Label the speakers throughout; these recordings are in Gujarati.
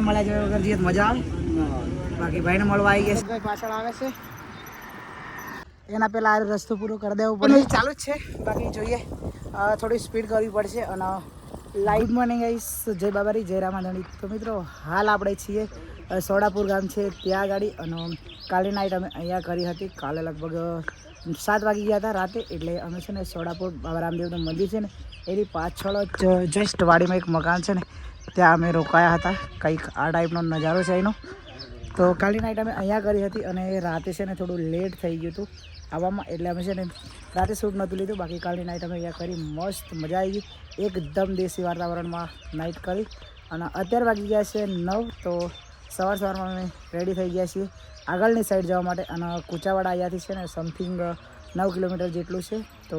Speaker 1: મળ્યા છે વગર જઈએ મજા આવે. બાકી ભાઈને મળવા આવી ગયા છે. પાછળ આવે છે એના પહેલા આ રસ્તો પૂરો કરી દેવો પડે. ચાલુ જ છે. બાકી જોઈએ થોડી સ્પીડ કરવી પડશે. અને લાઈવમાં નહીં આવીશ. જય બાબારી જય રામાધણી. તો મિત્રો હાલ આપણે છીએ સોડાપુર ગામ છે ત્યાં ગાડી. અને કાલે નાઇટ અમે અહીંયા કરી હતી. કાલે લગભગ 7 વાગી ગયા હતા રાતે. એટલે અમે છે ને સોડાપુર બાબા રામદેવનું મંદિર છે ને એની પાછળ જ જસ્ટ વાડીમાં એક મકાન છે ને ત્યાં અમે રોકાયા હતા. કંઈક આ ટાઈપનો નજારો છે એનો. તો કાલી નાઇટ અમે અહીંયા કરી હતી. અને રાતે છે ને થોડું લેટ થઈ ગયું હતું આવવામાં. એટલે અમે છે ને રાતે શૂટ નહોતું લીધું. બાકી કાલની નાઇટ અમે અહીંયા કરી. મસ્ત મજા આવી ગઈ. એકદમ દેશી વાતાવરણમાં નાઇટ કરી. અને અત્યારે વાગી ગયા છે 9. તો સવારમાં અમે રેડી થઈ ગયા છીએ આગળની સાઈડ જવા માટે. અને કુચાવાડા અહીંયાથી છે ને સમથિંગ 9 કિલોમીટર જેટલું છે. તો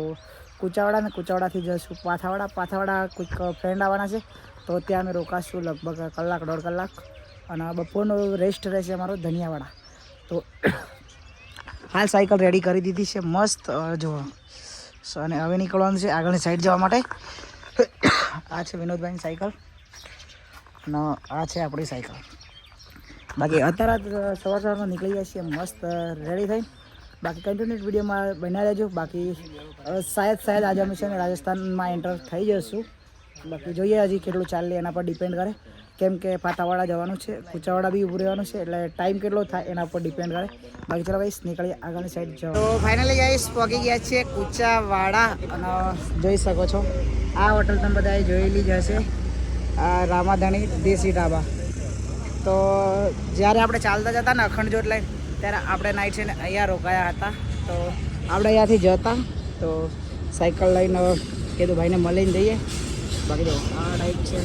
Speaker 1: કુચાવાડાથી જઈશું પાથાવાડા કોઈક ફ્રેન્ડ આવવાના છે. તો ત્યાં અમે રોકાશું લગભગ કલાક 1.5 કલાક. અને બપોરનો રેસ્ટ રહેશે અમારો ધનિયાવાડા. તો હાલ સાયકલ રેડી કરી દીધી છે મસ્ત જુઓ. અને હવે નીકળવાનું છે આગળની સાઈડ જવા માટે. આ છે વિનોદભાઈની સાયકલ અને આ છે આપણી સાયકલ. બાકી અત્યારે સવારમાં નીકળી જાય છીએ મસ્ત રેડી થઈ. બાકી કન્ટિન્યુ વિડીયોમાં બન્યા રહેજો. બાકી શાયદ આજે અમે છે ને રાજસ્થાનમાં એન્ટર થઈ જઈશું. બાકી જોઈએ હજી કેટલું ચાલે એના પર ડિપેન્ડ કરે. કેમ કે પાતાવાડા જવાનું છે, કુચાવાડા બી ઊભું રહેવાનું છે. એટલે ટાઈમ કેટલો થાય એના પર ડિપેન્ડ કરે. બાકી ચાલો ગાઈસ નીકળીએ આગળની સાઈડ જાઓ. તો ફાઇનલી ગાઈસ પહોંચી ગયા છીએ કુચાવાડા. અને જોઈ શકો છો આ હોટલ તમે બધાએ જોયેલી જ હશે, આ રામાધણી દેશી ઢાબા. તો જ્યારે આપણે ચાલતા જતા ને અખંડ જ્યોત લાઈન ત્યારે આપણે નાઇટ છે ને અહીંયા રોકાયા હતા. તો આપણે અહીંયાથી જતા તો સાયકલ લઈને કીધું ભાઈને મળીને જઈએ. બાકી જો આ ટાઈપ છે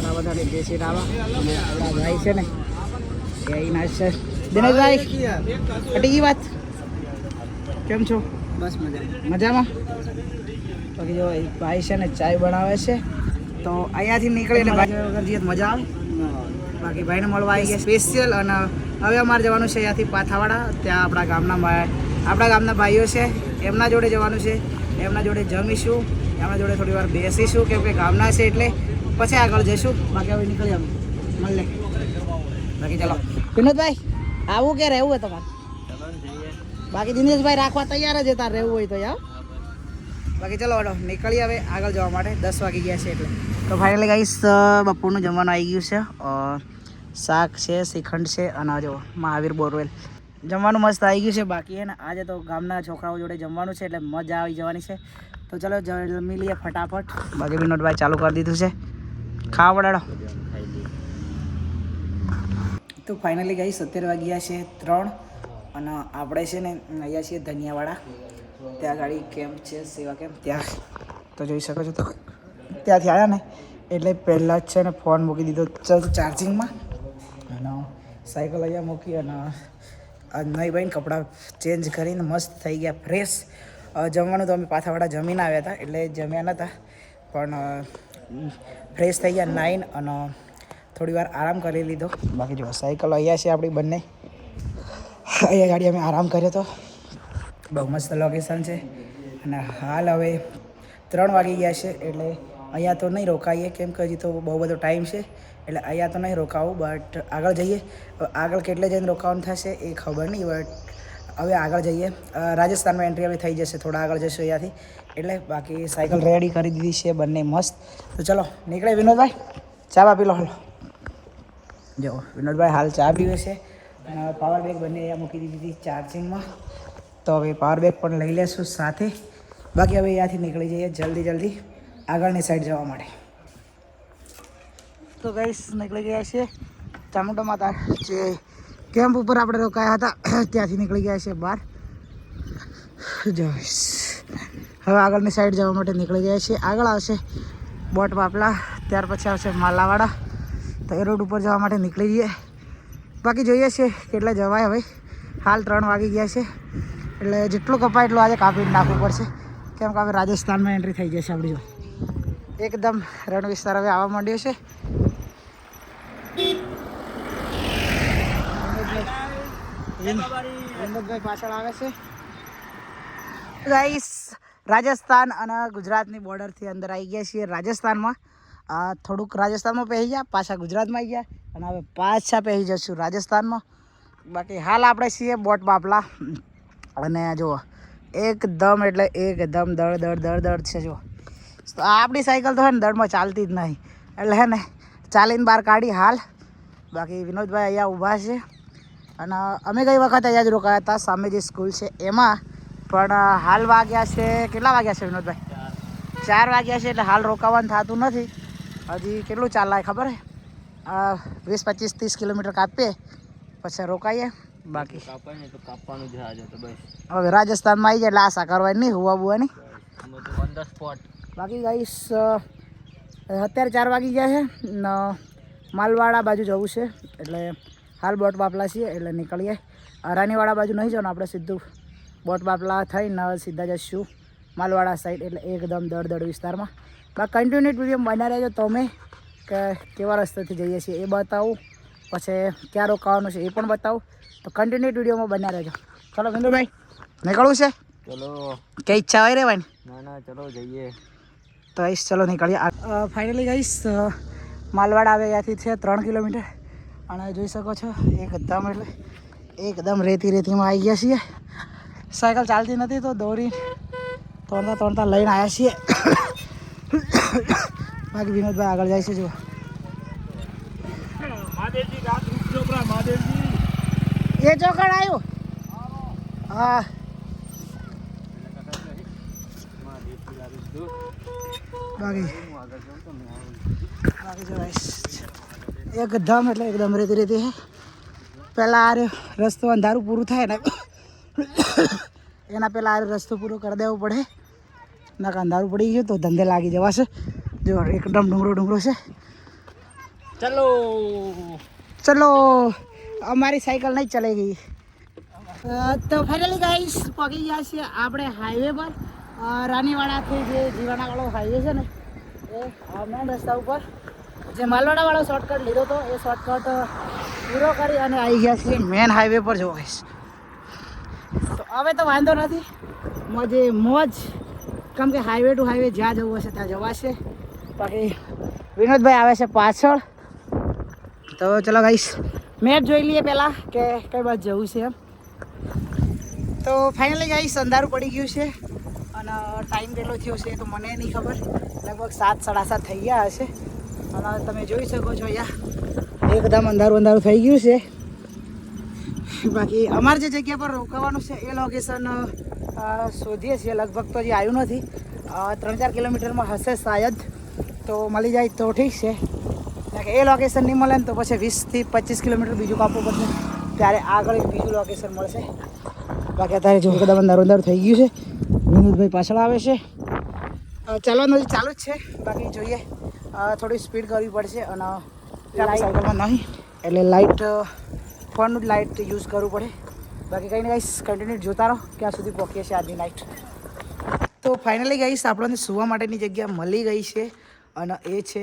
Speaker 1: રામાધણી દેશી ઢાબા. અને આપણા ભાઈ છે ને એ અહીંના છે. દિનેશભાઈ હટી ગઈ વાત, કેમ છો? બસ મજામાં. બાકી જો ભાઈ છે ને ચાય બનાવે છે. તો અહીંયાથી નીકળે એટલે ભાઈ વગર જઈએ મજા આવે. બાકી ભાઈને મળવા આવી ગયા સ્પેશિયલ. અને હવે અમારે જવાનું છે અહીંયાથી પાથાવાડા. ત્યાં આપણા ગામના ભાઈઓ છે એમના જોડે જવાનું છે. એમના જોડે જમીશું, એમના જોડે થોડી વાર બેસીશું કેમ કે ગામના છે એટલે પછી આગળ જઈશું. બાકી હવે નીકળી જાવ મળે. બાકી ચાલો વિનોદભાઈ આવું કે રહેવું હોય તમારે? બાકી દિનેશભાઈ રાખવા તૈયાર જ તાર રહેવું હોય તો યાર. બાકી ચલો વાડો નીકળીએ હવે આગળ જવા માટે. 10 વાગી ગયા છે એટલે. તો ફાઇનલી ગાઈસ બપોરનું જમવાનું આવી ગયું છે. શાક છે, શ્રીખંડ છે અને જો મહાવીર બોરવેલ જમવાનું મસ્ત આવી ગયું છે. બાકી ને આજે તો ગામના છોકરાઓ જોડે જમવાનું છે એટલે મજા આવી જવાની છે. તો ચલો જમી લઈએ ફટાફટ. બાકી વિનોદભાઈ ચાલુ કરી દીધું છે ખાવા વડાડો. તો ફાઇનલી ગાઈસ 17 વાગ્યા છે 3. અને આપણે છે ને અહીંયા છીએ ધનિયાવાડા. ત્યાં ગાડી કેમ્પ છે સેવા કેમ્પ ત્યાં. તો જોઈ શકો છો. તો ત્યાંથી આવ્યા ને એટલે પહેલાં જ છે ને ફોન મૂકી દીધો ચાર્જિંગમાં. અને સાયકલ અહીંયા મૂકી અને નહીં ભાઈને કપડાં ચેન્જ કરીને મસ્ત થઈ ગયા ફ્રેશ. જમવાનું તો અમે પાથાવાડા જમીને આવ્યા હતા એટલે જમ્યા નહોતા, પણ ફ્રેશ થઈ ગયા 9 અને થોડી વાર આરામ કરી લીધો. બાકી જો સાયકલ અહીંયા છે આપણી બંને. અહીંયા ગાડી અમે આરામ કર્યો હતો. બહુ મસ્ત લોકેશન છે. અને હાલ હવે 3 વાગી ગયા છે એટલે અહીંયા તો નહીં રોકાઈએ કેમ કે હજી તો બહુ બધો ટાઈમ છે. એટલે અહીંયા તો નહીં રોકાવું, બટ આગળ જઈએ. આગળ કેટલે જઈને રોકાવાનું થશે એ ખબર નહીં, બટ હવે આગળ જઈએ. રાજસ્થાનમાં એન્ટ્રી હવે થઈ જશે, થોડા આગળ જશે અહીંયાથી. એટલે બાકી સાયકલ રેડી કરી દીધી છે બંને મસ્ત. તો ચલો નીકળે. વિનોદભાઈ ચા બા પી લો. હાલો જો વિનોદભાઈ હાલ ચા પીવે છે. પાવર બેગ બંને અહીંયા મૂકી દીધી ચાર્જિંગમાં. તો હવે પાવર બેગ પણ લઈ લેશું સાથે. બાકી હવે અહીંયાથી નીકળી જઈએ જલ્દી આગળની સાઈડ જવા માટે. તો ગાઈસ નીકળી ગયા છે ચામુંડા માતા જે કેમ્પ ઉપર આપણે રોકાયા હતા ત્યાંથી નીકળી ગયા છે બહાર. જોઈશ હવે આગળની સાઈડ જવા માટે નીકળી ગયા છે. આગળ આવશે બોટ પાપલા, ત્યાર પછી આવશે માલાવાડા. તો એ રોડ ઉપર જવા માટે નીકળી જઈએ. બાકી જોઈએ છે કેટલા જવાય. હવે હાલ 3 વાગી ગયા છે એટલે જેટલું કપાય એટલું આજે કાપી નાખવું પડશે કેમ કે હવે રાજસ્થાનમાં એન્ટ્રી થઈ જશે આપણી. જો એકદમ રણ વિસ્તાર હવે આવવા માંડ્યો છે. વિનોદભાઈ પાછળ આવે છે. ગાઈસ રાજસ્થાન અને ગુજરાતની બોર્ડરથી અંદર આવી ગયા છીએ રાજસ્થાનમાં. થોડુંક રાજસ્થાનમાં પહેરી ગયા, પાછા ગુજરાતમાં આવી ગયા અને હવે પાછા પહેરી જશું રાજસ્થાનમાં. બાકી હાલ આપણે છીએ બોટ બાપલા અને જુઓ એકદમ એટલે એકદમ દળ છે. જુઓ તો આપણી સાયકલ તો હે ને દળમાં ચાલતી જ નહીં એટલે હે ને ચાલીને બહાર કાઢી હાલ. બાકી વિનોદભાઈ અહીંયા ઊભા છે અને અમે ગઈ વખત અહીંયા જ રોકાયા હતા સામે જે સ્કૂલ છે એમાં. પણ હાલ વાગ્યા છે કેટલા વાગ્યા છે વિનોદભાઈ? 4 વાગ્યા છે એટલે હાલ રોકાવાનું થતું નથી. હજી કેટલું ચાલાય ખબર હે 20-25-30 કિલોમીટર કાપીએ પછી રોકાઈએ. બાકી
Speaker 2: કાપવાનું જ
Speaker 1: હવે રાજસ્થાનમાં આવી જાય એટલે આશા કરવાની નહીં હુવા બુવાની. બાકી ગાઈસ અત્યારે 4 વાગી ગયા છે ને માલવાડા બાજુ જવું છે એટલે હાલ બોટ બાપલા છીએ એટલે નીકળીએ. રાનીવાડા બાજુ નહીં જવાનું આપણે સીધું બોટ બાપલા થઈને સીધા જઈશું માલવાડા સાઈડ એટલે એકદમ દળ વિસ્તારમાં. બાકી કન્ટિન્યુટ વિડીયો બના રહેજો તમે કે કેવા રસ્તેથી જઈએ છીએ એ બતાવું પછી ક્યાં રોકાવાનું છે એ પણ બતાવું. તો કન્ટિન્યુટ વિડીયોમાં બન્યા રહેજો. ચલો વિંદુભાઈ નીકળવું છે?
Speaker 2: ચલો
Speaker 1: કે ઈચ્છા હોય રહેવાની?
Speaker 2: ના ચલો જઈએ.
Speaker 1: તો આઈશ ચલો નીકળીએ. ફાઇનલી ગાઈશ માલવાડા આવે ત્યાંથી છે 3 કિલોમીટર અને જોઈ શકો છો એકદમ રેતીમાં આવી ગયા છીએ. સાયકલ ચાલતી નથી તો દોરી તોડતા લઈને આવ્યા છીએ. બાકી વિનોદભાઈ આગળ જાય છે. જુઓ એ ચોકડ આવ્યો. હા બાકી જો એકદમ એટલે એકદમ રેતી છે. પહેલાં આ રસ્તો અંધારું પૂરું થાય ને એના પહેલાં આ રસ્તો પૂરો કરી દેવો પડે. ના કે અંધારું પડી ગયું તો ધંધે લાગી જવાશે. જો એકદમ ડુંગરો છે. ચલો અમારી સાયકલ નહીં ચલાઈ ગઈ. તો ફાઇનલી ગાઈસ પગી ગયા છીએ આપણે હાઈવે પર. રાનીવાડાથી જે જીવાણાવાળો હાઈવે છે ને એ મેન રસ્તા ઉપર જે માલવાડાવાળો શોર્ટકટ લીધો હતો એ શોર્ટકટ પૂરો કરી અને આવી ગયા છીએ મેન હાઈવે પર. જો ગાઈસ તો હવે તો વાંધો નથી, મોજ કેમ કે હાઈવે ટુ હાઈવે જ્યાં જવું હશે ત્યાં જવાશે. બાકી વિનોદભાઈ આવે છે પાછળ. તો ચલો ગાઈસ મેપ જોઈ લઈએ પહેલાં કે કઈ બાજુ જવું છે એમ. તો ફાઇનલી ગાઈસ અંધારું પડી ગયું છે અને ટાઈમ કેટલો થયો છે તો મને નહીં ખબર. લગભગ 7-7:30 થઈ ગયા હશે અને તમે જોઈ શકો છો અહીંયા એકદમ અંધારું થઈ ગયું છે. બાકી અમારે જે જગ્યા પર રોકાવાનું છે એ લોકેશન શોધીએ છીએ. લગભગ તો હજી આવ્યું નથી. 3-4 કિલોમીટરમાં હશે શાયદ, તો મળી જાય તો ઠીક છે. કે એ લોકેશન નહીં મળે ને તો પછી 20-25 કિલોમીટર બીજું કાપવું પડશે ત્યારે આગળ એક બીજું લોકેશન મળશે. બાકી અત્યારે જો એકદમ અંધારું થઈ ગયું છે. વિનોદભાઈ પાછળ આવે છે. ચાલવાનું હજી ચાલુ જ છે. બાકી જોઈએ થોડી સ્પીડ કરવી પડશે અને સાયકલમાં નહીં એટલે લાઇટ ફોનનું જ લાઇટ યુઝ કરવું પડે. બાકી કંઈ નહીં ગાઈસ કન્ટિન્યુ જોતા રહો ક્યાં સુધી પહોંચીએ છીએ આજની નાઇટ. તો ફાઇનલી ગાઈસ આપણને સુવા માટેની જગ્યા મળી ગઈ છે અને એ છે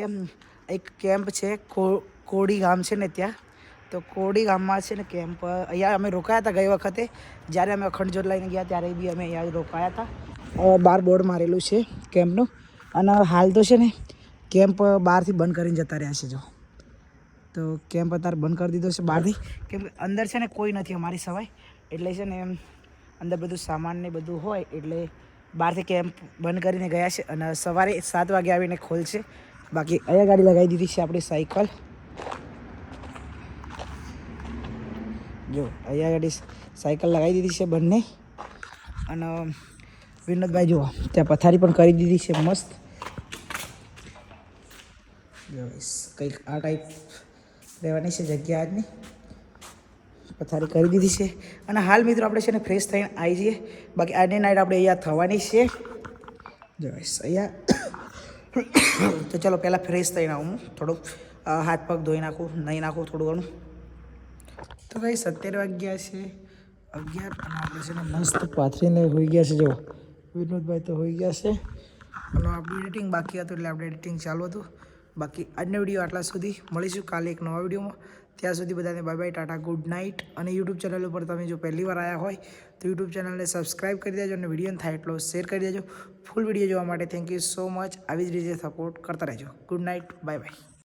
Speaker 1: એક કેમ્પ છે કોડી ગામ છે ને ત્યાં. તો કોડી ગામમાં છે ને કેમ્પ અહીંયા અમે રોકાયા હતા ગઈ વખતે જ્યારે અમે અખંડ જ્યોત લઈને ગયા ત્યારે બી અમે અહીંયા રોકાયા હતા. બહાર બોર્ડ મારેલું છે કેમ્પનું અને હાલ તો છે ને કેમ્પ બહારથી બંધ કરીને જતા રહ્યા છે. જો તો કેમ્પ અત્યારે બંધ કરી દીધો છે બહારથી કેમ કે અંદર છે ને કોઈ નથી અમારી સવાય એટલે છે ને એમ અંદર બધું સામાન ને બધું હોય એટલે બહારથી કેમ્પ બંધ કરીને ગયા છે અને સવારે 7 વાગે આવીને ખોલશે. બાકી અહીંયા ગાડી લગાવી દીધી છે આપણી સાયકલ. જો અહીંયા ગાડી સાયકલ લગાવી દીધી છે બંને અને વિનોદભાઈ જુઓ ત્યાં પથારી પણ કરી દીધી છે મસ્ત. કંઈક આ ટાઈપ રહેવાની છે જગ્યા આજની. પથારી કરી દીધી છે અને હાલ મિત્રો આપણે છે ને ફ્રેશ થઈને આવી જઈએ. બાકી આજની નાઇટ આપણે અહીંયા થવાની છે. જો અહીંયા તો ચલો પહેલાં ફ્રેશ થઈને આવું. થોડુંક હાથ પગ ધોઈ નાખું નહીં નાખું થોડું ઘણું. તો ભાઈ 17 વાગ્યા છે 11 અને આપણે છે ને મસ્ત પાથરીને હોઈ ગયા છે. જો વિનોદભાઈ તો હોઈ ગયા છે અને આપણું એડિટિંગ બાકી હતું એટલે આપણે એડિટિંગ ચાલુ હતું. બાકી આજનો વિડીયો આટલા સુધી. મળીશું કાલે એક નવા વિડીયોમાં. ત્યાં સુધી બધાને bye bye, Tata, good night. અને યુટ્યુબ ચેનલ ઉપર તમે જો પહેલી વાર આવ્યા હોય તો યુટ્યુબ ચેનલને સબસ્ક્રાઈબ કરી દેજો અને વિડીયોને થાય એટલો શેર કરી દેજો. ફૂલ વિડીયો જોવા માટે થેન્ક યુ સો મચ. આવી જ રીતે સપોર્ટ કરતા રહેજો. Good night, bye bye.